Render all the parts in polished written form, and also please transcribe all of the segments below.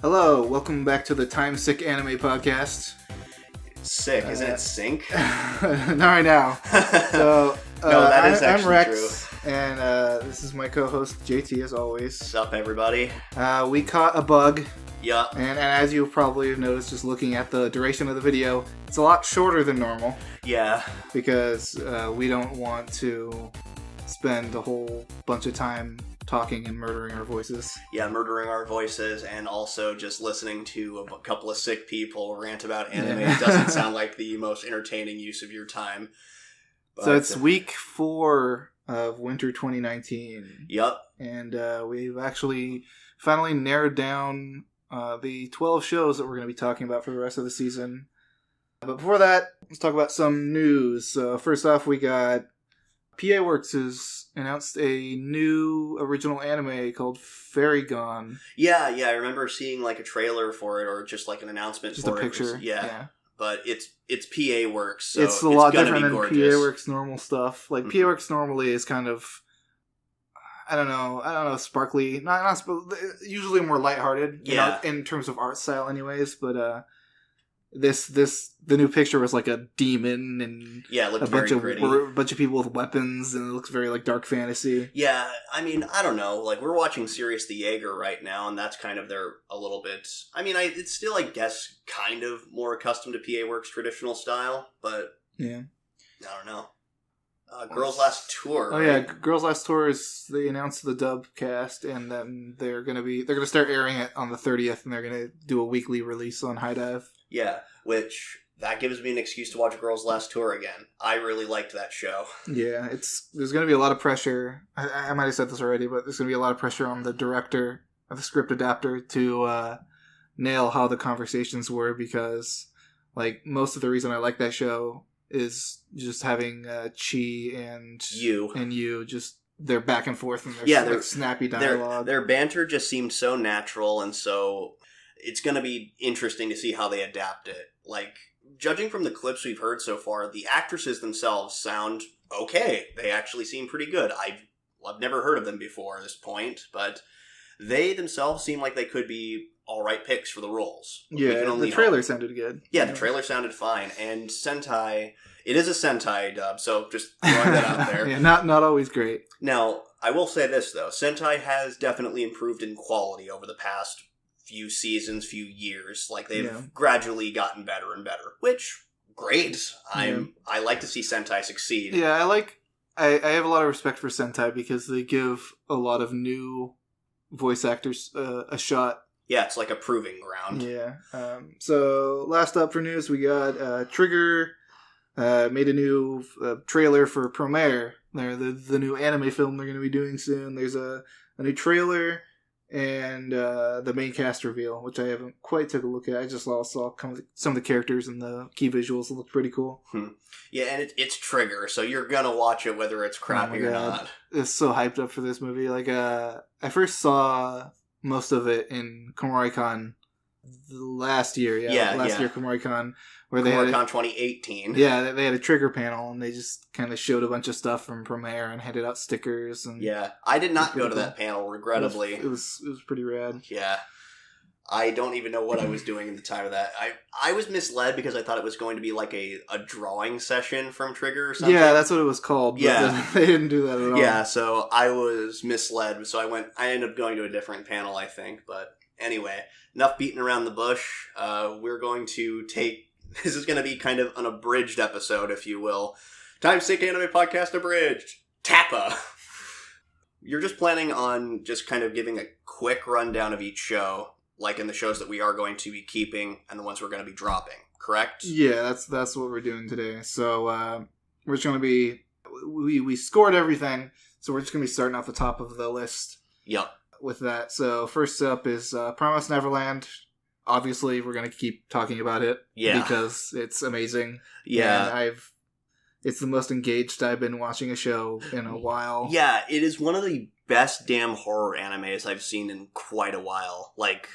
Hello, welcome back to the Timesink anime podcast. Sick, isn't it Sink? Not right now. So, no, that is actually I'm Rex, true. And this is my co-host JT, as always. What's up, everybody? We caught a bug. Yeah. And as you probably have noticed, just looking at the duration of the video, it's a lot shorter than normal. Yeah. Because we don't want to spend a whole bunch of time talking and murdering our voices. Yeah, murdering our voices and also just listening to a couple of sick people rant about anime. It doesn't sound like the most entertaining use of your time. But, so it's week 4 of winter 2019. Yep. And we've actually finally narrowed down the 12 shows that we're going to be talking about for the rest of the season. But before that, let's talk about some news. So first off, we got PA Works has announced a new original anime called Fairy Gone. Yeah, I remember seeing like a trailer for it or just like an announcement just for a it. Picture. Yeah. But it's PA Works, so it's a lot different than gorgeous. PA Works normal stuff. Like PA Works normally is kind of, I don't know, sparkly, not usually more lighthearted. Yeah. In terms of art style, anyways. But the new picture was like a demon and it looked a bunch pretty. of people with weapons, and it looks very like dark fantasy. Yeah, I mean, I don't know. Like, we're watching Sirius the Jaeger right now, and that's kind of a little bit. I mean, it's still, I guess, kind of more accustomed to PA Works' traditional style, but yeah, I don't know. Girls' Last Tour. Oh right? yeah, Girls' Last Tour they announced the dub cast, and then they're gonna start airing it on the 30th, and they're gonna do a weekly release on High Dive. Yeah, which that gives me an excuse to watch Girls' Last Tour again. I really liked that show. Yeah, there's gonna be a lot of pressure. I might have said this already, but there's gonna be a lot of pressure on the director of the script adapter to nail how the conversations were, because like most of the reason I like that show is just having Chi and you just their back and forth and their snappy dialogue. Their banter just seemed so natural, and so it's going to be interesting to see how they adapt it. Like, judging from the clips we've heard so far, the actresses themselves sound okay. They actually seem pretty good. I've never heard of them before at this point, but they themselves seem like they could be alright picks for the roles. Yeah, the trailer sounded good. Yeah, the trailer sounded fine. And Sentai, it is a Sentai dub, so just throwing that out there. Yeah, not always great. Now, I will say this, though. Sentai has definitely improved in quality over the past few seasons, few years. Like, they've gradually gotten better and better, which, great. I like to see Sentai succeed. Yeah, I have a lot of respect for Sentai because they give a lot of new voice actors a shot. Yeah, it's like a proving ground. Yeah. So, last up for news, we got Trigger made a new trailer for Promare. They're the new anime film they're going to be doing soon. There's a new trailer and the main cast reveal, which I haven't quite took a look at. I just saw some of the characters and the key visuals. It look pretty cool. Yeah, and it's Trigger, so you're gonna watch it whether it's crappy or not. It's so hyped up for this movie. Like, I first saw most of it in Komori-Con last year. Last year Komori-Con. Where they Komori-Con 2018. Yeah, they had a Trigger panel, and they just kind of showed a bunch of stuff from Promare and handed out stickers. And yeah, I did not go to that panel, regrettably. It was pretty rad. Yeah. I don't even know what I was doing at the time of that. I was misled because I thought it was going to be like a drawing session from Trigger or something. Yeah, that's what it was called. But yeah. They didn't do that at all. Yeah, so I was misled. So I ended up going to a different panel, I think. But anyway, enough beating around the bush. We're going to this is going to be kind of an abridged episode, if you will. Timesink Anime Podcast Abridged. Tappa. You're just planning on just kind of giving a quick rundown of each show, like in the shows that we are going to be keeping and the ones we're going to be dropping, correct? Yeah, that's what we're doing today. So we're just going to be... We scored everything, so we're just going to be starting off the top of the list. Yep. With that. So first up is Promised Neverland. Obviously, we're going to keep talking about it. Yeah. Because it's amazing. Yeah. And it's the most engaged I've been watching a show in a while. Yeah, it is one of the best damn horror animes I've seen in quite a while. Like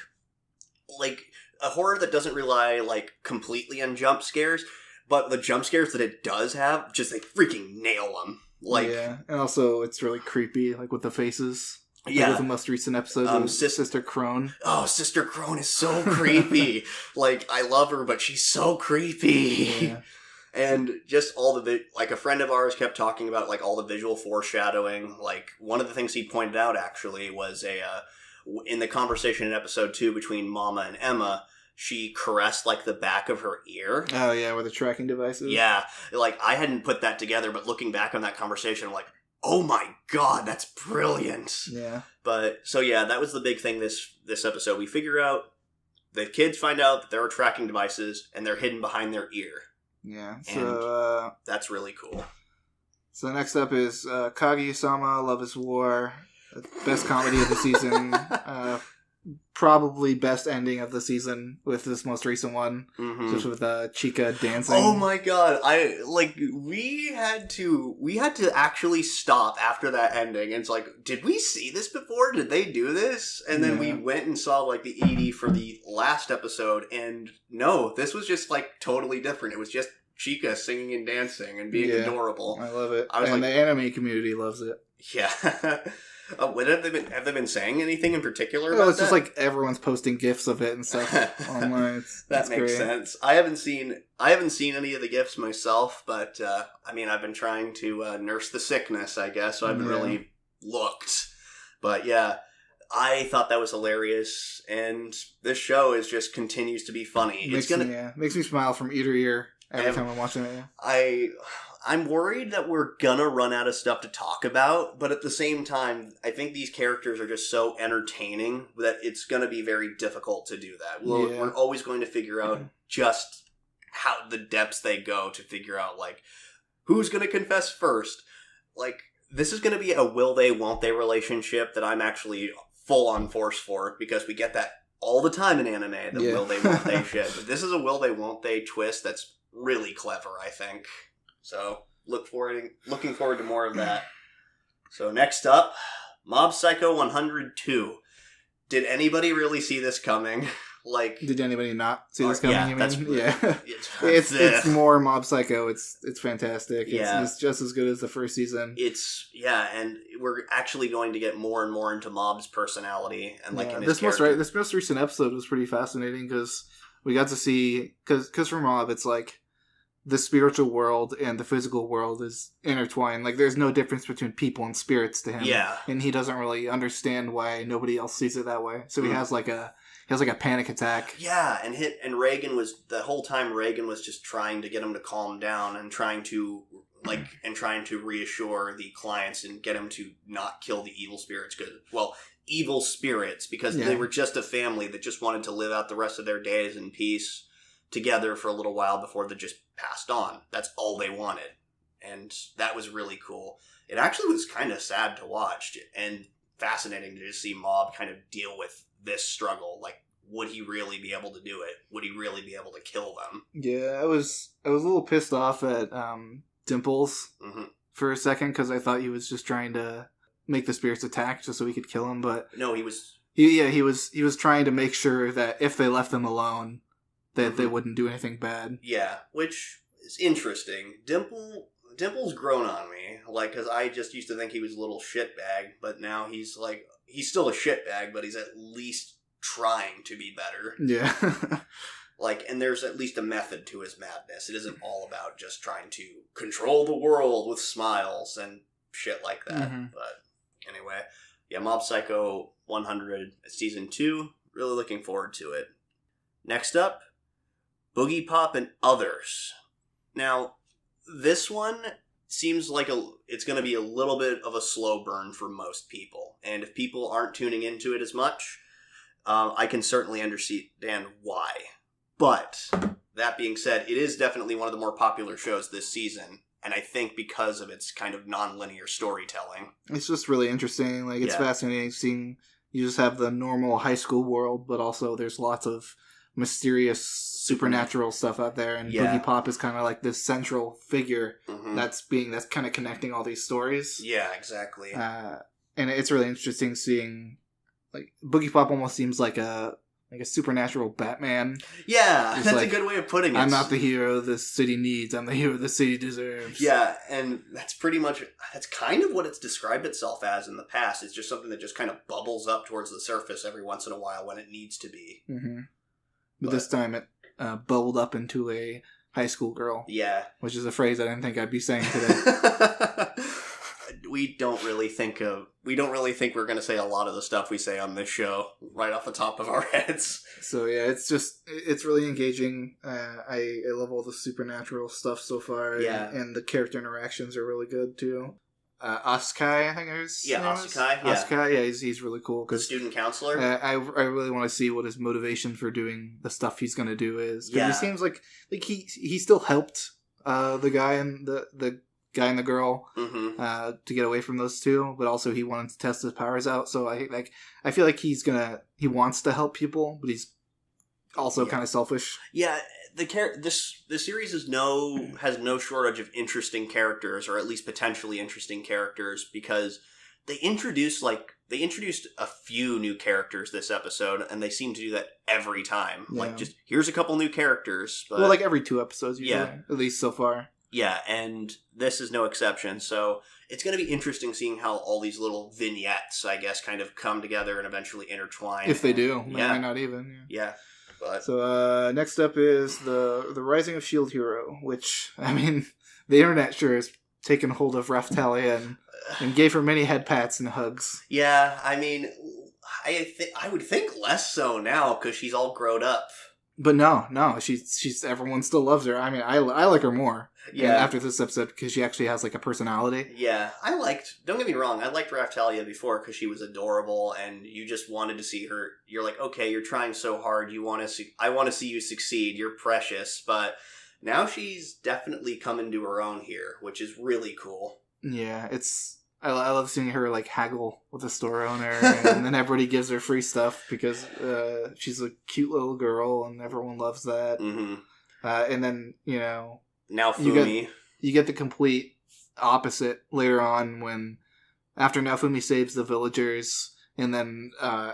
a horror that doesn't rely, like, completely on jump scares, but the jump scares that it does have, just, they freaking nail them. Like, yeah, and also it's really creepy, like, with the faces. Yeah. Like the most recent episode of Sister Crone. Oh, Sister Crone is so creepy. Like, I love her, but she's so creepy. Yeah. And just all like, a friend of ours kept talking about, like, all the visual foreshadowing. Like, one of the things he pointed out, actually, was in the conversation in episode 2 between Mama and Emma, she caressed, like, the back of her ear. Oh, yeah, with the tracking devices. Yeah. Like, I hadn't put that together, but looking back on that conversation, I'm like, oh my god, that's brilliant. Yeah. But, so yeah, that was the big thing this episode. We figure out, the kids find out that there are tracking devices, and they're hidden behind their ear. Yeah, so... that's really cool. So next up is Kaguya-sama, Love is War. Best comedy of the season. Probably best ending of the season with this most recent one. Mm-hmm. Just with Chika dancing. Oh my god. We had to actually stop after that ending. And it's like, did we see this before? Did they do this? And then we went and saw like the ED for the last episode. And no, this was just like totally different. It was just Chika singing and dancing and being adorable. I love it. And the anime community loves it. Yeah. What have they been saying anything in particular about it's just like everyone's posting GIFs of it and stuff online. That makes great. Sense. I haven't seen any of the GIFs myself, but I mean, I've been trying to nurse the sickness, I guess, so I haven't really looked. But yeah, I thought that was hilarious, and this show just continues to be funny. Makes me smile from ear to ear every time I'm watching it. Yeah. I'm worried that we're gonna run out of stuff to talk about, but at the same time, I think these characters are just so entertaining that it's gonna be very difficult to do that. We're always going to figure out just how the depths they go to figure out, like, who's gonna confess first. Like, this is gonna be a will they, won't they relationship that I'm actually full on force for, because we get that all the time in anime, the will they, won't they shit. But this is a will they, won't they twist that's really clever, I think. So, looking forward to more of that. So, next up, Mob Psycho 102. Did anybody really see this coming? Like, did anybody not see this coming? Yeah, it's more Mob Psycho. It's fantastic. It's just as good as the first season. And we're actually going to get more and more into Mob's personality and like this most recent episode was pretty fascinating because we got to see because for Mob it's like the spiritual world and the physical world is intertwined. Like, there's no difference between people and spirits to him. Yeah. And he doesn't really understand why nobody else sees it that way. So he has like a panic attack. Yeah, and Reagan was, the whole time Reagan was just trying to get him to calm down and trying to reassure the clients and get him to not kill the evil spirits. Evil spirits, because they were just a family that just wanted to live out the rest of their days in peace together for a little while before they just passed on. That's all they wanted. And that was really cool. It actually was kind of sad to watch and fascinating to just see Mob kind of deal with this struggle. Like, would he really be able to do it? Would he really be able to kill them? Yeah, I was a little pissed off at Dimples for a second because I thought he was just trying to make the spirits attack just so he could kill him. But no, he was trying to make sure that if they left them alone, that they wouldn't do anything bad. Yeah, which is interesting. Dimple's grown on me, like, because I just used to think he was a little shitbag, but now he's still a shitbag, but he's at least trying to be better. Yeah. Like, and there's at least a method to his madness. It isn't all about just trying to control the world with smiles and shit like that. But anyway, yeah, Mob Psycho 100, Season 2. Really looking forward to it. Next up, Boogie Pop and Others. Now, this one seems like it's going to be a little bit of a slow burn for most people. And if people aren't tuning into it as much, I can certainly understand why. But, that being said, it is definitely one of the more popular shows this season. And I think because of its kind of non-linear storytelling. It's just really interesting. Like, it's fascinating seeing you just have the normal high school world, but also there's lots of mysterious supernatural stuff out there, and Boogie Pop is kind of like this central figure that's kind of connecting all these stories. Yeah, exactly. And it's really interesting seeing, like, Boogie Pop almost seems like a like a supernatural Batman. Yeah, It's that's like, a good way of putting it. I'm not the hero the city needs. I'm the hero the city deserves. Yeah, and that's kind of what it's described itself as in the past. It's just something that just kind of bubbles up towards the surface every once in a while when it needs to be. Mm-hmm. But this time it bubbled up into a high school girl. Yeah. Which is a phrase I didn't think I'd be saying today. We don't really think we're going to say a lot of the stuff we say on this show right off the top of our heads. So yeah, it's really engaging. I love all the supernatural stuff so far. Yeah. And the character interactions are really good too. Asukai, I think it is. Yeah, Asukai. Yeah. Asukai, yeah, he's really cool. The student counselor. I really want to see what his motivation for doing the stuff he's going to do is. Because he seems like he still helped the guy and the guy and the girl to get away from those two, but also he wanted to test his powers out. So I feel like he wants to help people, but he's also kind of selfish. Yeah, the series has no shortage of interesting characters, or at least potentially interesting characters, because they introduced a few new characters this episode, and they seem to do that every time. Yeah. Like, just here's a couple new characters. But, well, like every 2 episodes, usually, at least so far. Yeah, and this is no exception. So it's going to be interesting seeing how all these little vignettes, I guess, kind of come together and eventually intertwine. If they do, might not even. Yeah. But. So next up is the Rising of Shield Hero, which, I mean, the internet sure has taken hold of Raphtalia and gave her many head pats and hugs. Yeah, I mean, I would think less so now because she's all grown up. But no, she's everyone still loves her. I mean, I like her more. Yeah. After this episode, because she actually has like a personality. Yeah, don't get me wrong, I liked Raphtalia before because she was adorable, and you just wanted to see her. You're like, okay, you're trying so hard. I want to see you succeed. You're precious, but now she's definitely coming to her own here, which is really cool. Yeah, I love seeing her like haggle with the store owner, and then everybody gives her free stuff because she's a cute little girl, and everyone loves that. Mm-hmm. And then now Fumi, you get the complete opposite later on when after Naofumi saves the villagers, and then a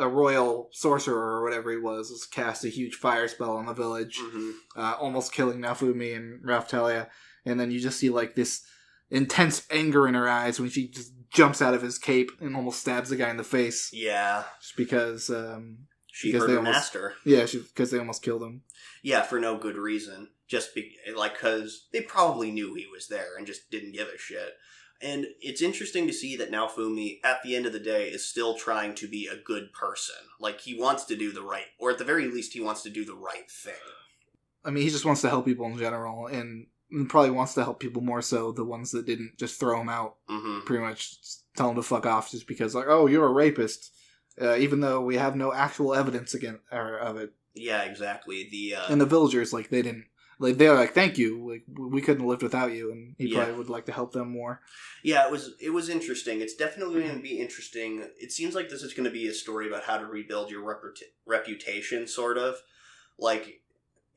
royal sorcerer or whatever he was cast a huge fire spell on the village, almost killing Naofumi and Raphtalia, and then you just see like this intense anger in her eyes when she just jumps out of his cape and almost stabs the guy in the face. Yeah. Just because she hurt her master. Yeah, because they almost killed him. Yeah, for no good reason. Just because they probably knew he was there and just didn't give a shit. And it's interesting to see that Naofumi, at the end of the day, is still trying to be a good person. Like, he wants to do the right, or at the very least, he wants to do the right thing. I mean, he just wants to help people in general, and probably wants to help people more so the ones that didn't just throw him out. Mm-hmm. Pretty much tell him to fuck off just because, like, oh, you're a rapist. Even though we have no actual evidence of it. Yeah, exactly. And the villagers, like, they didn't... Like, they're like, thank you. Like, we couldn't have lived without you, and he probably would like to help them more. Yeah, it was interesting. It's definitely going to be interesting. It seems like this is going to be a story about how to rebuild your reputation, sort of. Like,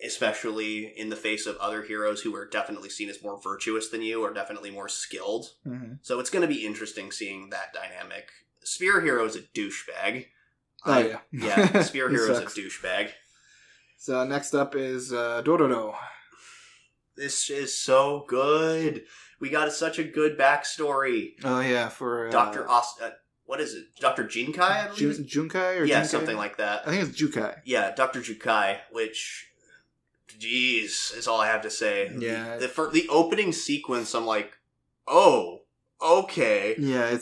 especially in the face of other heroes who are definitely seen as more virtuous than you, or definitely more skilled. Mm-hmm. So it's going to be interesting seeing that dynamic. Spear Hero is a douchebag. Oh, yeah. Yeah, Spear Hero is a douchebag. So next up is Dororo. This is so good. We got such a good backstory. Oh yeah, for Dr. What is it? Dr. Jinkai, I believe? Junkai or yeah, Jinkai? Something like that. I think it's Jukai. Yeah, Dr. Jukai, which, jeez, is all I have to say. Yeah. The opening sequence, I'm like, oh, okay. Yeah,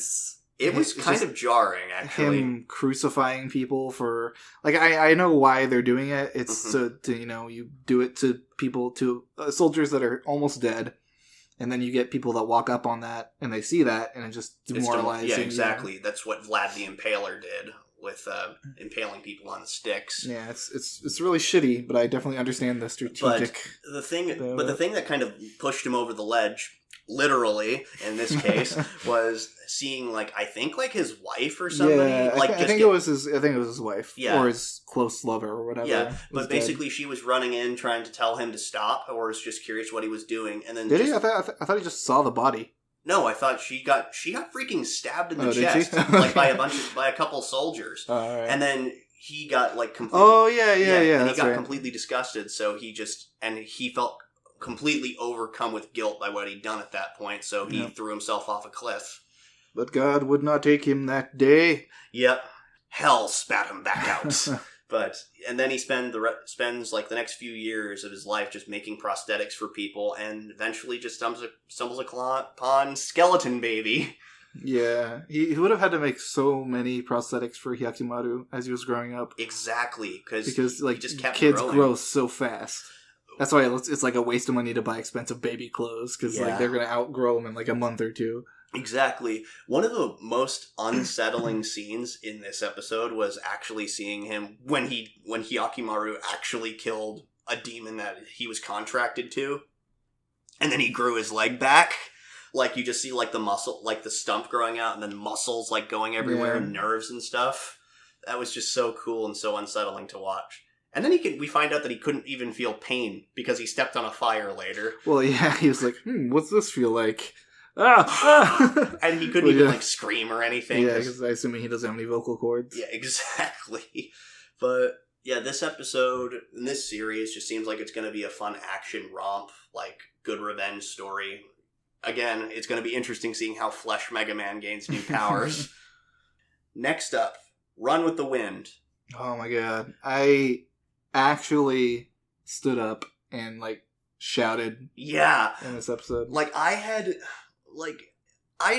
It was kind of jarring, actually. Him crucifying people for... Like, I know why they're doing it. It's to you do it to people, to soldiers that are almost dead. And then you get people that walk up on that, and they see that, and it just demoralizes. Yeah, exactly. That's what Vlad the Impaler did with impaling people on sticks. Yeah, it's really shitty, but I definitely understand the strategic... But the thing that kind of pushed him over the ledge... Literally, in this case, was seeing I think his wife or somebody. Yeah, I think it was his wife, or his close lover or whatever. Yeah, but basically, she was running in trying to tell him to stop, or was just curious what he was doing, and then did he? I thought he just saw the body. No, I thought she got freaking stabbed in the chest, by a couple soldiers, right. And then he got like completely. Oh yeah. And he got completely disgusted, so he felt completely overcome with guilt by what he'd done at that point. So he threw himself off a cliff. But God would not take him that day. Yep, hell spat him back out. And then he spends like the next few years of his life just making prosthetics for people, and eventually just stumbles upon Skeleton Baby. Yeah, he would have had to make so many prosthetics for Hyakimaru as he was growing up. Exactly, because like he just kept kids growing. grow so fast. That's why it's like a waste of money to buy expensive baby clothes, because like they're gonna outgrow them in like a month or two. Exactly. One of the most unsettling scenes in this episode was actually seeing him when Hyakimaru actually killed a demon that he was contracted to, and then he grew his leg back. Like, you just see, like, the muscle, like, the stump growing out, and then muscles, like, going everywhere, and nerves and stuff. That was just so cool and so unsettling to watch. And then we find out that he couldn't even feel pain, because he stepped on a fire later. Well, yeah, he was like, what's this feel like? Ah! And he couldn't even, like, scream or anything. Yeah, because I assume he doesn't have any vocal cords. Yeah, exactly. But, yeah, this episode, in this series, just seems like it's going to be a fun action romp, like, good revenge story. Again, it's going to be interesting seeing how Flesh Mega Man gains new powers. Next up, Run with the Wind. Oh my god. I actually stood up and, like, shouted in this episode. Like, I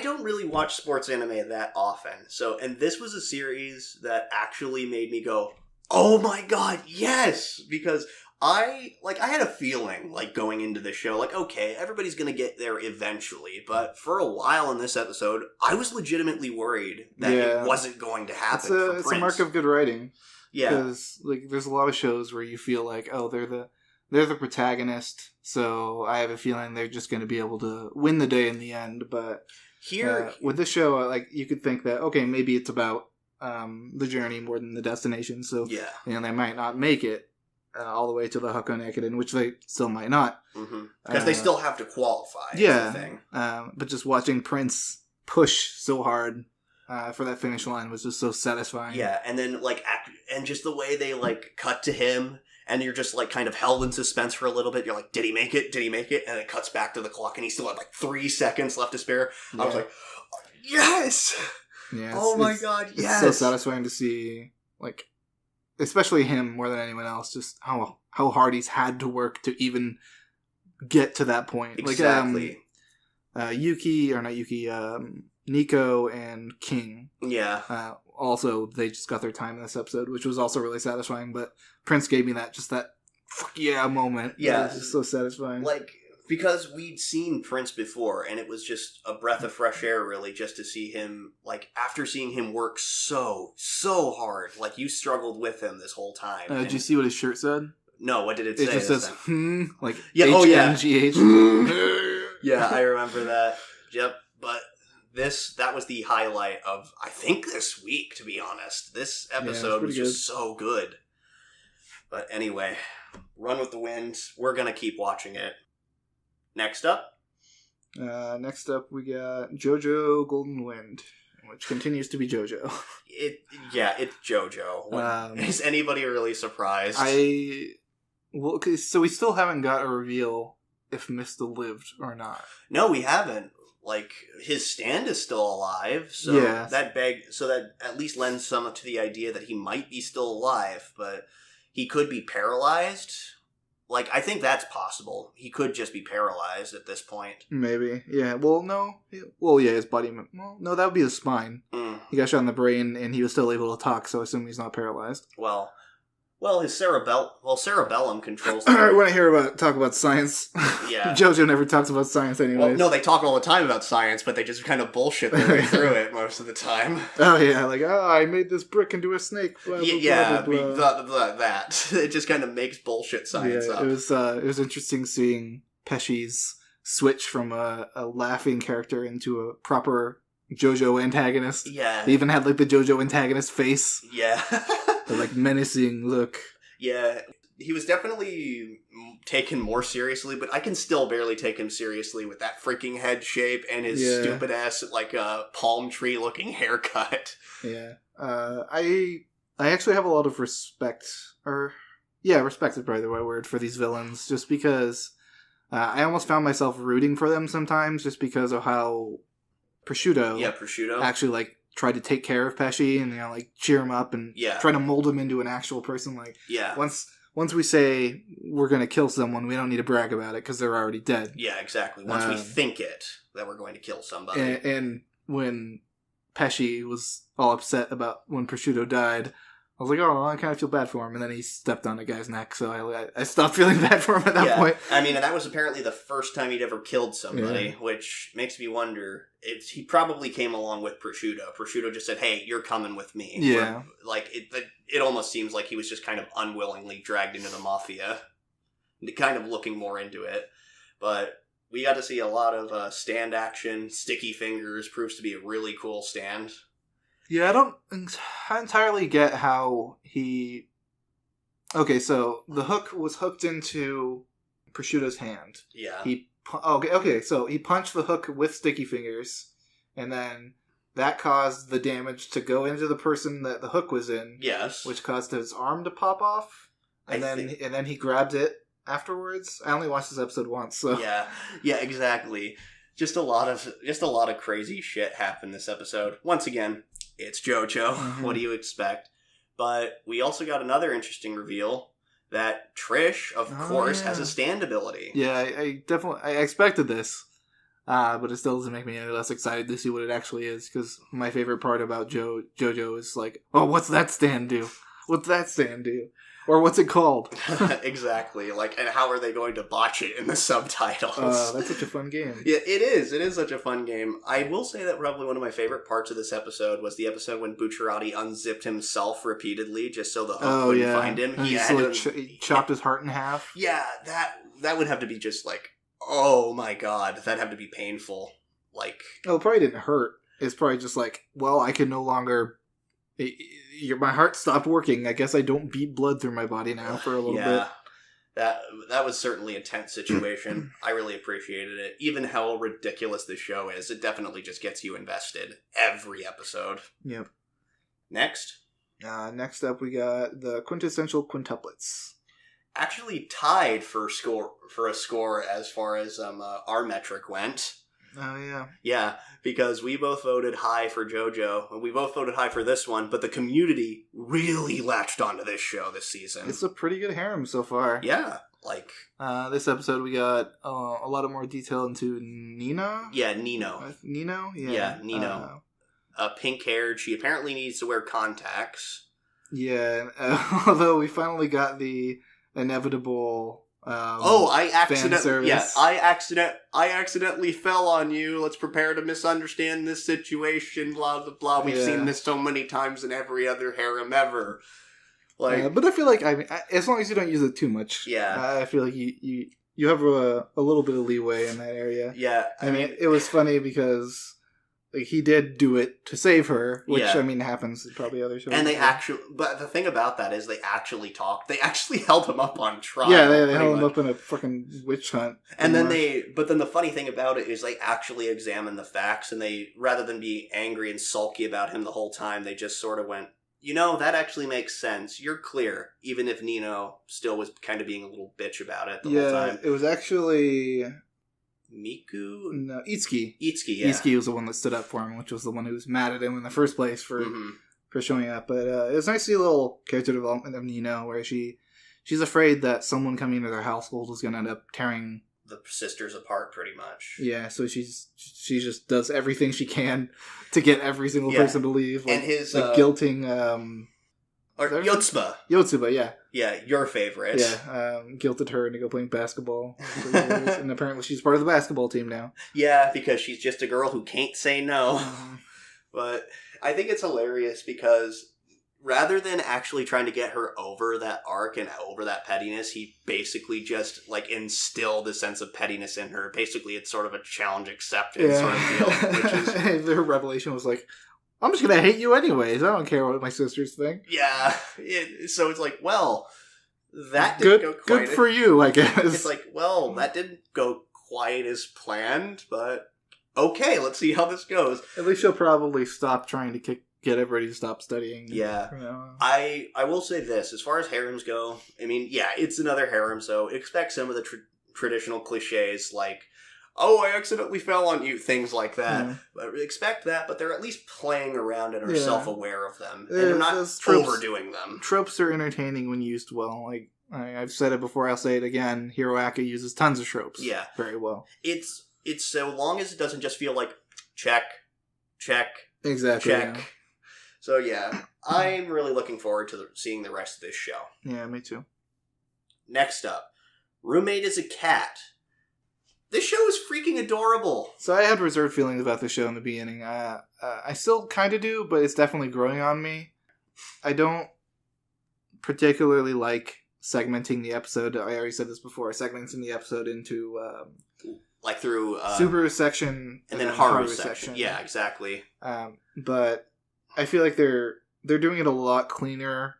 don't really watch sports anime that often. And this was a series that actually made me go, oh my god, yes! Because I had a feeling, like, going into the show, like, okay, everybody's gonna get there eventually, but for a while in this episode, I was legitimately worried that it wasn't going to happen. It's a mark of good writing. Yeah. Because, like, there's a lot of shows where you feel like, oh, they're the protagonist, so I have a feeling they're just gonna be able to win the day in the end, but here, with this show, like, you could think that, okay, maybe it's about the journey more than the destination, so, they might not make it all the way to the Hakone Ekiden, which they still might not. Because they still have to qualify. Yeah. The thing. But just watching Prince push so hard for that finish line was just so satisfying. Yeah, and then, like, and just the way they, like, cut to him, and you're just, like, kind of held in suspense for a little bit. You're like, did he make it? Did he make it? And it cuts back to the clock, and he still had, like, 3 seconds left to spare. I was like, yes! Yeah, oh my god, yes! It's so satisfying to see, like, especially him more than anyone else, just how hard he's had to work to even get to that point. Exactly. Like, Nico and King. Yeah. Also, they just got their time in this episode, which was also really satisfying, but Prince gave me that fuck yeah moment. Yeah. It was just so satisfying. Like, because we'd seen Prince before, and it was just a breath of fresh air, really, just to see him, like, after seeing him work so hard, like, you struggled with him this whole time. Did you see what his shirt said? No, what did it say? It just says, like, HMGH. Oh, yeah. Yeah, I remember that. Yep, but that was the highlight of, I think, this week, to be honest. This episode was just so good. But anyway, Run with the Wind. We're going to keep watching it. Next up? Next up, we got JoJo Golden Wind, which continues to be JoJo. It's JoJo. Is anybody really surprised? So we still haven't got a reveal if Mista lived or not. No, we haven't. Like, his stand is still alive, so that at least lends some to the idea that he might be still alive, but he could be paralyzed. Like, I think that's possible. He could just be paralyzed at this point. Maybe. Yeah. Well, no. Well, yeah, his body... Well, no, that would be his spine. He got shot in the brain, and he was still able to talk, so I assume he's not paralyzed. Well, his cerebellum controls... I want to talk about science. Yeah. JoJo never talks about science anyways. Well, no, they talk all the time about science, but they just kind of bullshit their way through it most of the time. Oh, yeah, like, I made this brick into a snake. Blah, blah, yeah, blah, blah, blah. That. It just kind of makes bullshit science up. It was interesting seeing Pesci's switch from a laughing character into a proper JoJo antagonist. Yeah. They even had, like, the JoJo antagonist face. Yeah. The, like, menacing look. Yeah. He was definitely taken more seriously, but I can still barely take him seriously with that freaking head shape and his stupid ass, like, palm tree looking haircut. Yeah. I I actually have a lot of respect, respect is probably the right word for these villains, just because I almost found myself rooting for them sometimes, just because of how Prosciutto actually, like, tried to take care of Pesci and, cheer him up and try to mold him into an actual person. Like, once we say we're going to kill someone, we don't need to brag about it because they're already dead. Yeah, exactly. Once we think that we're going to kill somebody. And when Pesci was all upset about when Prosciutto died, I was like, oh, I kind of feel bad for him. And then he stepped on a guy's neck, so I stopped feeling bad for him at that point. I mean, and that was apparently the first time he'd ever killed somebody, which makes me wonder. He probably came along with Prosciutto. Prosciutto just said, hey, you're coming with me. Yeah. It almost seems like he was just kind of unwillingly dragged into the Mafia, kind of looking more into it. But we got to see a lot of stand action. Sticky Fingers proves to be a really cool stand. Yeah, I don't entirely get how he... Okay, so the hook was hooked into Prosciutto's hand. Yeah. So he punched the hook with Sticky Fingers, and then that caused the damage to go into the person that the hook was in. Yes. Which caused his arm to pop off, and then he grabbed it afterwards. I only watched this episode once, so... Yeah, exactly. Just a lot of crazy shit happened this episode. Once again, it's JoJo. Mm-hmm. What do you expect? But we also got another interesting reveal that Trish, of course, has a stand ability. Yeah, I expected this, but it still doesn't make me any less excited to see what it actually is, because my favorite part about JoJo is like, oh, what's that stand do? What's that stand do? Or what's it called? Exactly. And how are they going to botch it in the subtitles? That's such a fun game. Yeah, it is. It is such a fun game. I will say that probably one of my favorite parts of this episode was the episode when Bucciarati unzipped himself repeatedly just so the hook wouldn't find him. He chopped his heart in half. Yeah, that would have to be just oh my god, that'd have to be painful. It probably didn't hurt. It's probably just I can no longer... my heart stopped working. I guess I don't beat blood through my body now for a little bit. That was certainly a tense situation. I really appreciated it. Even how ridiculous this show is, it definitely just gets you invested every episode. Yep. Next? Next up, we got the Quintessential Quintuplets. Actually tied for a score as far as our metric went. Oh, yeah. Yeah, because we both voted high for JoJo, and we both voted high for this one, but the community really latched onto this show this season. It's a pretty good harem so far. Yeah, this episode we got a lot of more detail into Nina? Yeah, Nino. Nino? Yeah, Nino. Pink-haired, she apparently needs to wear contacts. Yeah, although we finally got the inevitable... I accidentally fell on you. Let's prepare to misunderstand this situation. Blah blah blah. We've seen this so many times in every other harem ever. But I feel like as long as you don't use it too much, I feel like you have a little bit of leeway in that area. Yeah, I mean, it was funny because he did do it to save her, which happens in probably other shows. And but the thing about that is they actually talked. They actually held him up on trial. Yeah, they held him up in a fucking witch hunt. And then but then the funny thing about it is they actually examined the facts, and they, rather than be angry and sulky about him the whole time, they just sort of went, that actually makes sense. You're clear, even if Nino still was kind of being a little bitch about it the whole time. It was actually... Miku? No, Itsuki. Itsuki, yeah. Itsuki was the one that stood up for him, which was the one who was mad at him in the first place for showing up. But it was nice to see a little character development of Nino, where she's afraid that someone coming into their household is going to end up tearing the sisters apart, pretty much. Yeah, so she just does everything she can to get every single person to leave. And his... guilting... Or Yotsuba. Yotsuba, yeah. Yeah, your favorite. Yeah, guilted her into go playing basketball for years, and apparently she's part of the basketball team now. Yeah, because she's just a girl who can't say no. But I think it's hilarious because rather than actually trying to get her over that arc and over that pettiness, he basically just instilled a sense of pettiness in her. Basically, it's sort of a challenge accepted sort of deal. Which is... Her revelation was I'm just going to hate you anyways. I don't care what my sisters think. Yeah. So it's that didn't go quite... Good for you, I guess. It's that didn't go quite as planned, but okay, let's see how this goes. At least she'll probably stop trying to kick get everybody to stop studying. Yeah. From now on. I will say this, as far as harems go, I mean, yeah, it's another harem, so expect some of the traditional cliches, like, oh, I accidentally fell on you, things like that. Yeah. But expect that, but they're at least playing around and are self-aware of them. And Yeah, they're not overdoing them. Tropes are entertaining when used well. Like, I've said it before, I'll say it again. Hiroaki uses tons of tropes. Yeah. Very well. It's so long as it doesn't just feel like, check, exactly, check. Yeah. So yeah, I'm really looking forward to seeing the rest of this show. Yeah, me too. Next up, Roommate is a Cat. This show is freaking adorable. So I had reserved feelings about the show in the beginning. I still kind of do, but it's definitely growing on me. I don't particularly like segmenting the episode. I already said this before. Segmenting the episode into like through Subaru section and then Haru section. Yeah, exactly. But I feel like they're doing it a lot cleaner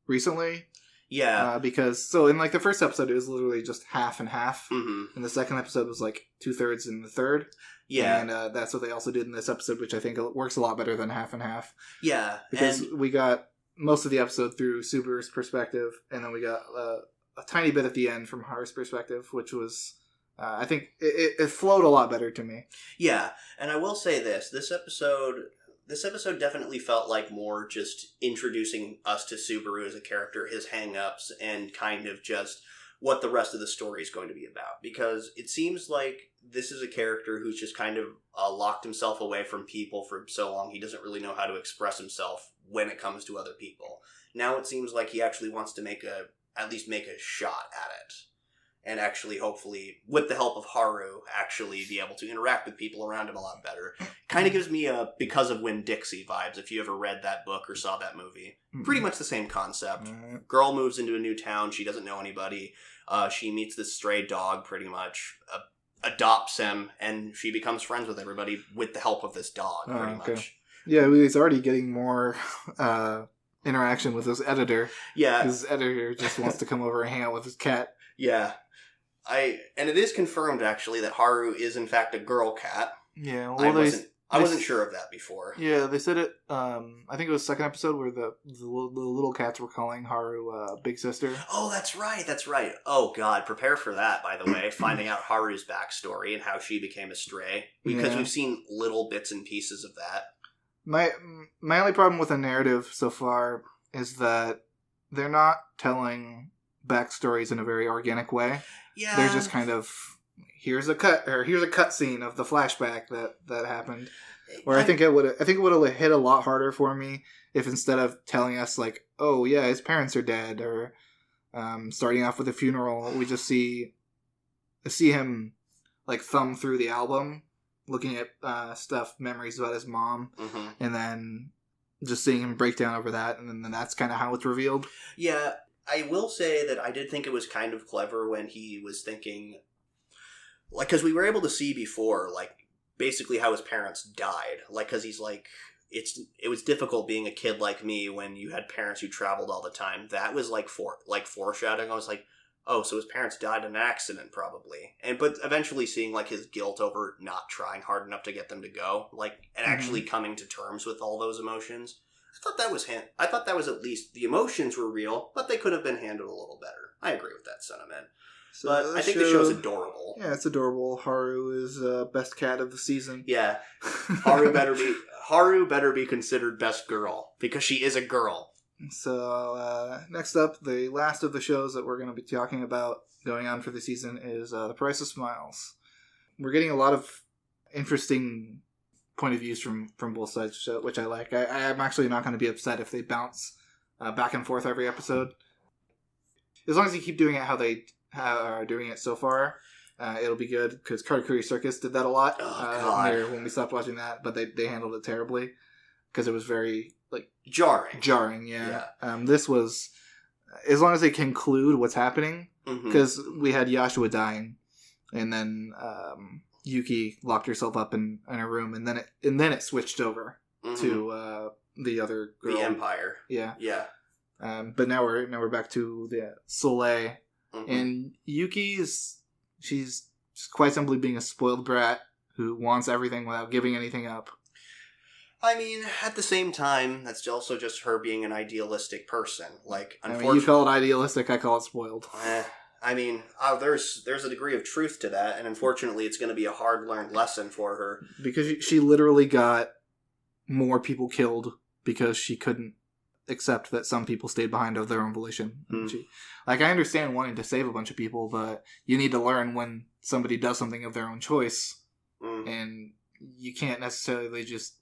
recently. Yeah. Because, so in like the first episode, it was literally just half and half. Mm-hmm. And the second episode was like 2/3 and the third. Yeah. And that's what they also did in this episode, which I think works a lot better than half and half. Yeah. Because we got most of the episode through Subaru's perspective, and then we got a tiny bit at the end from Haru's perspective, which was, I think, it flowed a lot better to me. Yeah. And I will say this episode definitely felt like more just introducing us to Subaru as a character, his hang-ups, and kind of just what the rest of the story is going to be about. Because it seems like this is a character who's just kind of locked himself away from people for so long he doesn't really know how to express himself when it comes to other people. Now it seems like he actually wants to at least make a shot at it. And actually, hopefully, with the help of Haru, actually be able to interact with people around him a lot better. Kind of gives me a Because of Winn-Dixie vibes, if you ever read that book or saw that movie. Pretty much the same concept. Girl moves into a new town, she doesn't know anybody. She meets this stray dog, pretty much, adopts him, and she becomes friends with everybody with the help of this dog, pretty much. Yeah, he's already getting more interaction with his editor. Yeah. His editor just wants to come over and hang out with his cat. Yeah. And it is confirmed, actually, that Haru is, in fact, a girl cat. Yeah, well, I wasn't sure of that before. Yeah, they said it, I think it was the second episode where the little cats were calling Haru Big Sister. Oh, that's right. Oh, God, prepare for that, by the way, finding out Haru's backstory and how she became a stray. Because we've seen little bits and pieces of that. My only problem with the narrative so far is that they're not telling backstories in a very organic way. Yeah. They're just kind of, here's a cut scene of the flashback that happened. Where I think it would have hit a lot harder for me if instead of telling us like, oh yeah, his parents are dead, or starting off with a funeral, we just see him like thumb through the album, looking at memories about his mom, and then just seeing him break down over that, and then that's kind of how it's revealed. Yeah. I will say that I did think it was kind of clever when he was thinking, like, because we were able to see before, like, basically how his parents died. Like, because he's like, it was difficult being a kid like me when you had parents who traveled all the time. That was like foreshadowing. I was like, oh, so his parents died in an accident probably. But eventually seeing like his guilt over not trying hard enough to get them to go, like, and actually coming to terms with all those emotions. I thought that was at least, the emotions were real, but they could have been handled a little better. I agree with that sentiment. So but I think the show's adorable. Yeah, it's adorable. Haru is best cat of the season. Yeah. Haru better be considered best girl, because she is a girl. So, next up, the last of the shows that we're going to be talking about going on for the season is The Price of Smiles. We're getting a lot of interesting point of views from both sides of the show, which I like. I'm actually not going to be upset if they bounce back and forth every episode. As long as you keep doing it how they are doing it so far, it'll be good, because Kaguya Circus did that a lot when we stopped watching that, but they handled it terribly, because it was very like jarring. Yeah. This was, as long as they conclude what's happening, because we had Yashua dying, and then Yuki locked herself up in a room, and then it switched over to the other girl, the Empire. Yeah. But now we're back to the Soleil, and Yuki she's quite simply being a spoiled brat who wants everything without giving anything up. I mean, at the same time, that's also just her being an idealistic person. Like, unfortunately, you call it idealistic, I call it spoiled. I mean, there's a degree of truth to that, and unfortunately, it's going to be a hard-learned lesson for her. Because she literally got more people killed because she couldn't accept that some people stayed behind of their own volition. I understand wanting to save a bunch of people, but you need to learn when somebody does something of their own choice, and you can't necessarily just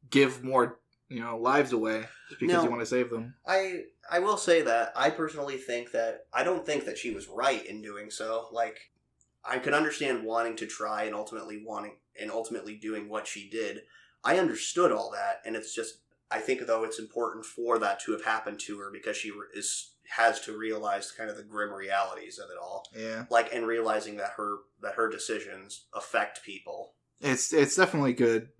give more, lives away just because you want to save them. I will say that I personally think that I don't think that she was right in doing so. Like, I could understand wanting to try and ultimately doing what she did. I understood all that, and it's just, I think though it's important for that to have happened to her because she has to realize kind of the grim realities of it all. Yeah. Like, and realizing that her decisions affect people. It's definitely good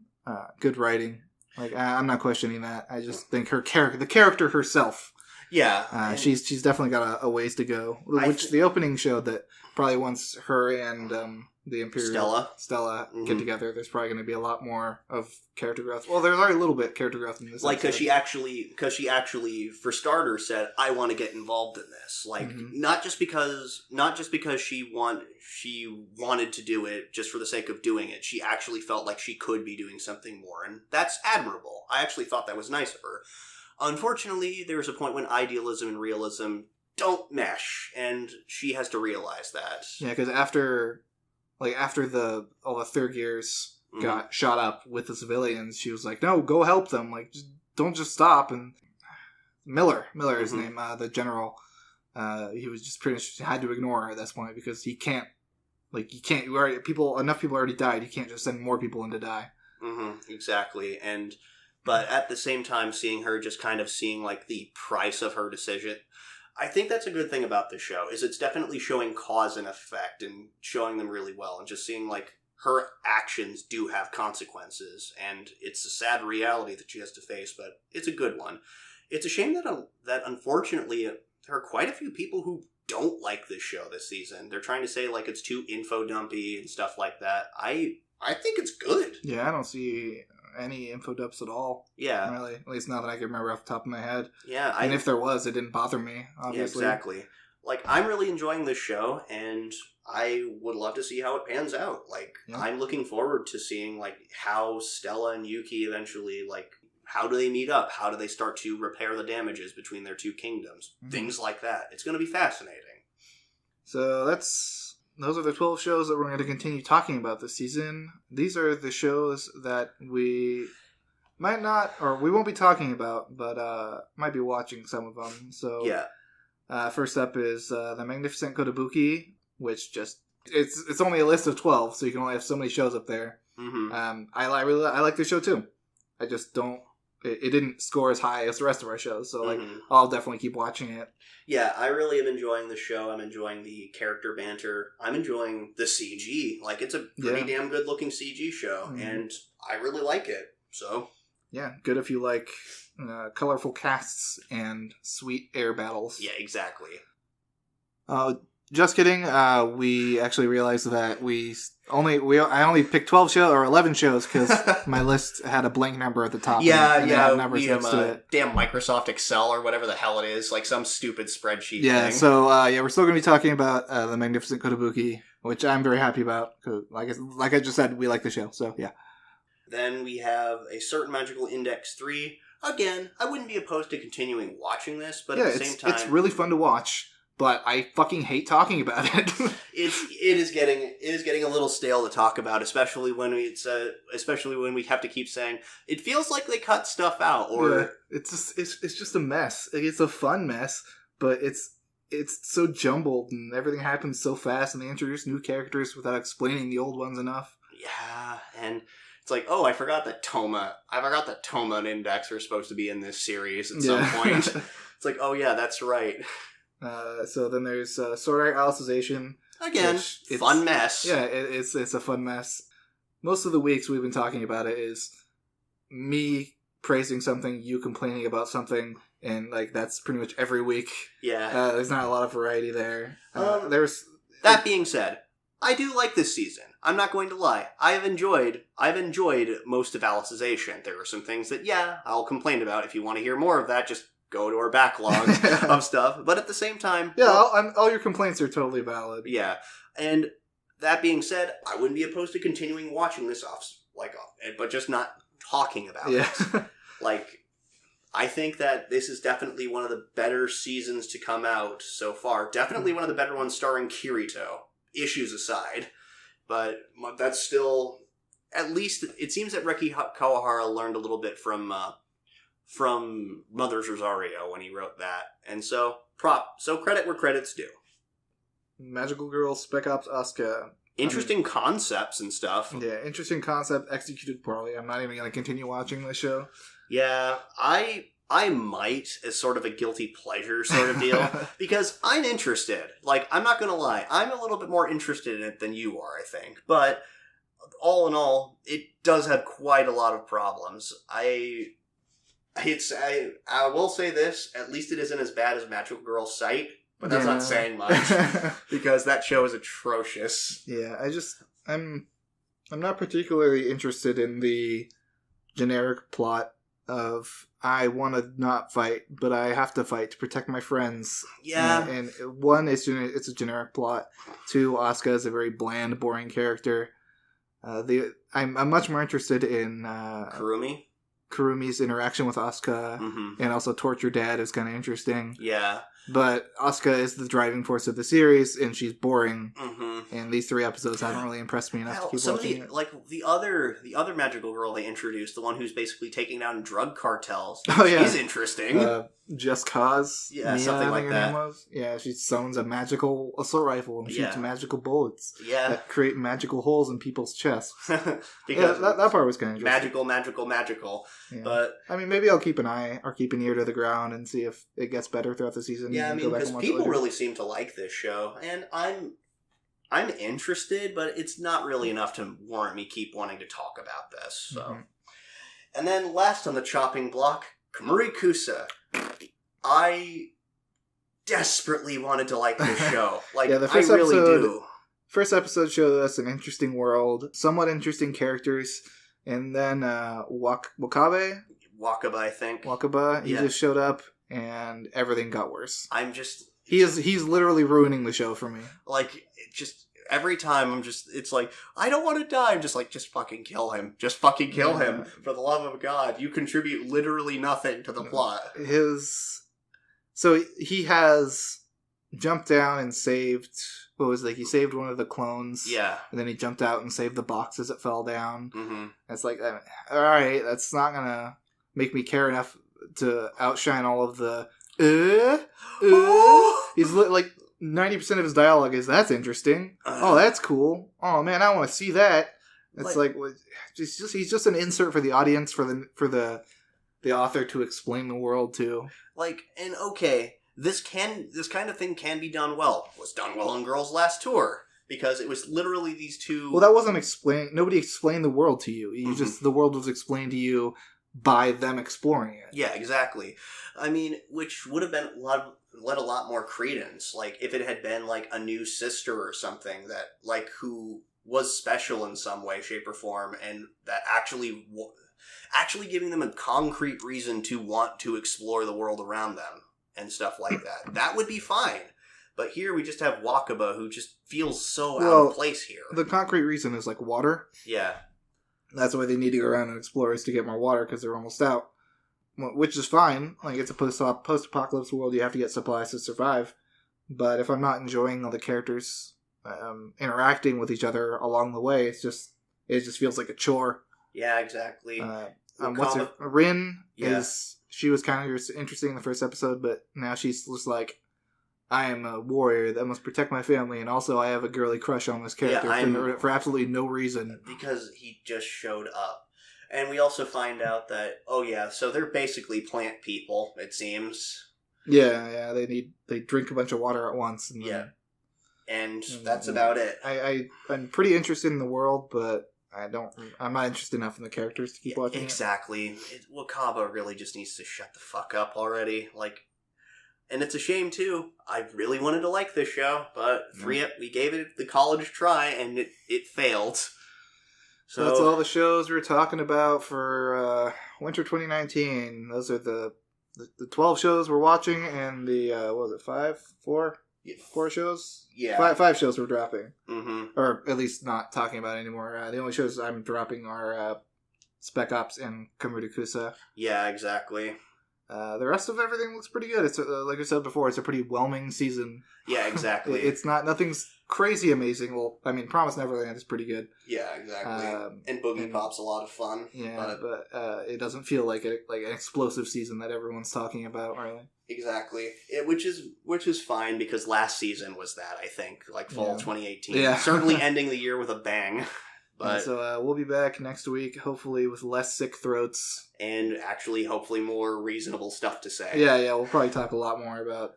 writing. Like, I'm not questioning that. I just think the character herself. Yeah. She's definitely got a ways to go. Which the opening showed that probably once her and the Imperial Stella get together, there's probably going to be a lot more of character growth. Well, there's already a little bit character growth in this. Like, because she actually, for starters, said, "I want to get involved in this." Like, not just because she wanted to do it just for the sake of doing it. She actually felt like she could be doing something more, and that's admirable. I actually thought that was nice of her. Unfortunately, there was a point when idealism and realism don't mesh, and she has to realize that. Yeah, because after all the third gears got shot up with the civilians, she was like, "No, go help them. Like, don't just stop." And Miller is his name, the general. He was just pretty much had to ignore her at this point because he can't. Like, you can't. Enough people already died. You can't just send more people in to die. Exactly, but at the same time, seeing like the price of her decision. I think that's a good thing about this show, is it's definitely showing cause and effect and showing them really well, and just seeing, like, her actions do have consequences, and it's a sad reality that she has to face, but it's a good one. It's a shame that unfortunately, there are quite a few people who don't like this show this season. They're trying to say, like, it's too info-dumpy and stuff like that. I think it's good. Yeah, I don't see any info dumps at all. Yeah. Really. At least not that I can remember off the top of my head. Yeah. And if there was, it didn't bother me, obviously. Yeah, exactly. Like, I'm really enjoying this show, and I would love to see how it pans out. Like, I'm looking forward to seeing, like, how Stella and Yuki eventually, like, how do they meet up? How do they start to repair the damages between their two kingdoms? Things like that. It's going to be fascinating. So those are the 12 shows that we're going to continue talking about this season. These are the shows that we might not, or we won't be talking about, but might be watching some of them. So first up is the Magnificent Kotobuki, which it's only a list of 12, so you can only have so many shows up there. I like this show too. I just don't. It didn't score as high as the rest of our shows, so like I'll definitely keep watching it. Yeah, I really am enjoying the show. I'm enjoying the character banter. I'm enjoying the CG. Like, it's a pretty damn good looking CG show, and I really like it. So yeah, good if you like colorful casts and sweet air battles. Yeah, exactly. Just kidding. We actually realized that I only picked 12 shows or 11 shows because my list had a blank number at the top. And numbers next to it. Damn Microsoft Excel or whatever the hell it is, like some stupid spreadsheet. Yeah. Thing. So we're still going to be talking about the Magnificent Kotobuki, which I'm very happy about. Cause like I just said, we like the show. So yeah. Then we have A Certain Magical Index 3. Again, I wouldn't be opposed to continuing watching this, but at the same time, it's really fun to watch. But I fucking hate talking about it. It is getting a little stale to talk about, especially when we have to keep saying it feels like they cut stuff out, or it's just a mess. It's a fun mess, but it's so jumbled and everything happens so fast, and they introduce new characters without explaining the old ones enough. Yeah, and it's like, oh, I forgot that Toma and Index are supposed to be in this series at some point. It's like, oh yeah, that's right. So then there's Sword Art Alicization. Again, fun mess. Yeah, it's a fun mess. Most of the weeks we've been talking about it is me praising something, you complaining about something, and like that's pretty much every week. Yeah. There's not a lot of variety there. That being said, I do like this season. I'm not going to lie. I've enjoyed most of Alicization. There are some things that, I'll complain about. If you want to hear more of that, just go to our backlog of stuff. But at the same time... Yeah, all your complaints are totally valid. Yeah. And that being said, I wouldn't be opposed to continuing watching this but just not talking about it. I think that this is definitely one of the better seasons to come out so far. Definitely one of the better ones starring Kirito. Issues aside. But that's still... At least, it seems that Reki Kawahara learned a little bit from Mother's Rosario when he wrote that. And so credit where credit's due. Magical Girl, Spec-Ops, Asuka. Interesting concepts and stuff. Yeah, interesting concept, executed poorly. I'm not even going to continue watching this show. Yeah, I might, as sort of a guilty pleasure sort of deal, because I'm interested. I'm not going to lie, I'm a little bit more interested in it than you are, I think. But all in all, it does have quite a lot of problems. I will say this, at least it isn't as bad as Magical Girl Sight, but that's not saying much, because that show is atrocious. Yeah, I'm not particularly interested in the generic plot of I want to not fight, but I have to fight to protect my friends. Yeah. And one, it's a generic plot. Two, Asuka is a very bland, boring character. I'm much more interested in Kurumi's interaction with Asuka, and also Torture Dad is kind of interesting. Yeah. But Asuka is the driving force of the series, and she's boring. And these 3 episodes haven't really impressed me enough to keep watching it. The other magical girl they introduced, the one who's basically taking down drug cartels. Oh yeah, she's interesting. Just Cause, yeah, Mia, something like that. Yeah, she summons a magical assault rifle and shoots magical bullets. Yeah, that create magical holes in people's chests. Because that part was kind of interesting. Magical. Yeah. But I mean, maybe I'll keep an eye or keep an ear to the ground and see if it gets better throughout the season. Yeah, I mean, because people really seem to like this show, and I'm interested, but it's not really enough to warrant me keep wanting to talk about this. So, and then last on the chopping block, Kamuri Kusa. I desperately wanted to like this show. The first First episode showed us an interesting world, somewhat interesting characters, and then Wakaba, I think. Wakaba, he just showed up, and everything got worse. He's literally ruining the show for me. Every time it's like, I don't want to die. I'm just fucking kill him. Just fucking kill him. For the love of God. You contribute literally nothing to the plot. So he has jumped down and saved, he saved one of the clones. Yeah. And then he jumped out and saved the box as it fell down. Mm-hmm. It's alright, that's not gonna make me care enough to outshine all of the, He's 90% of his dialogue is, that's interesting. Oh, that's cool. Oh man, I want to see that. It's he's just an insert for the audience, for the author to explain the world to. This kind of thing can be done well. It was done well in Girls' Last Tour because it was literally these two. Well, that wasn't explained. Nobody explained the world to you. You the world was explained to you by them exploring it. Yeah, exactly. I mean, which would have been led a lot more credence. If it had been a new sister or something that who was special in some way, shape, or form, and that actually giving them a concrete reason to want to explore the world around them and stuff like that. That would be fine. But here we just have Wakaba, who just feels so out of place here. The concrete reason is water. Yeah. That's why they need to go around and explore, is to get more water because they're almost out. Which is fine. It's a post-apocalypse world. You have to get supplies to survive. But if I'm not enjoying all the characters interacting with each other along the way, it just feels like a chore. Yeah, exactly. Rin is... She was kind of interesting in the first episode, but now she's just I am a warrior that must protect my family, and also I have a girly crush on this character for absolutely no reason. Because he just showed up. And we also find out that, so they're basically plant people, it seems. Yeah, they drink a bunch of water at once. And that's about it. I'm pretty interested in the world, but I'm not interested enough in the characters to keep watching. Exactly. Wakaba really just needs to shut the fuck up already. And it's a shame, too. I really wanted to like this show, but we gave it the college try, and it failed. So that's all the shows we're talking about for winter 2019. Those are the 12 shows we're watching, and the, what was it, 4 shows? Yeah. 5 shows we're dropping. Mm-hmm. Or at least not talking about anymore. The only shows I'm dropping are Spec-Ops and Kamurokusa. Yeah, exactly. The rest of everything looks pretty good. It's like I said before, it's a pretty whelming season. Yeah, exactly. It's nothing's crazy amazing. Well, I mean, Promised Neverland is pretty good. Yeah, exactly. And Boogie Pop's a lot of fun. Yeah, but it doesn't feel like an explosive season that everyone's talking about, really. Exactly. Which is fine, because last season was that, I think, like fall 2018. Yeah. Certainly ending the year with a bang. But so we'll be back next week, hopefully with less sick throats. And actually, hopefully, more reasonable stuff to say. Yeah, we'll probably talk a lot more about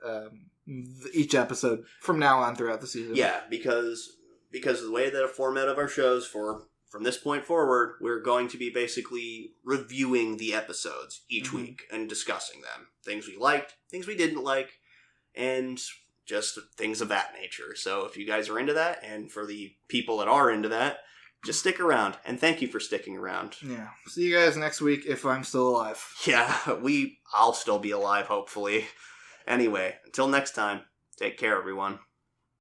each episode from now on throughout the season. Yeah, because of the way that the format of our shows from this point forward, we're going to be basically reviewing the episodes each week and discussing them. Things we liked, things we didn't like, and just things of that nature. So if you guys are into that, and for the people that are into that, just stick around, and thank you for sticking around. Yeah. See you guys next week if I'm still alive. Yeah, I'll still be alive, hopefully. Anyway, until next time, take care, everyone.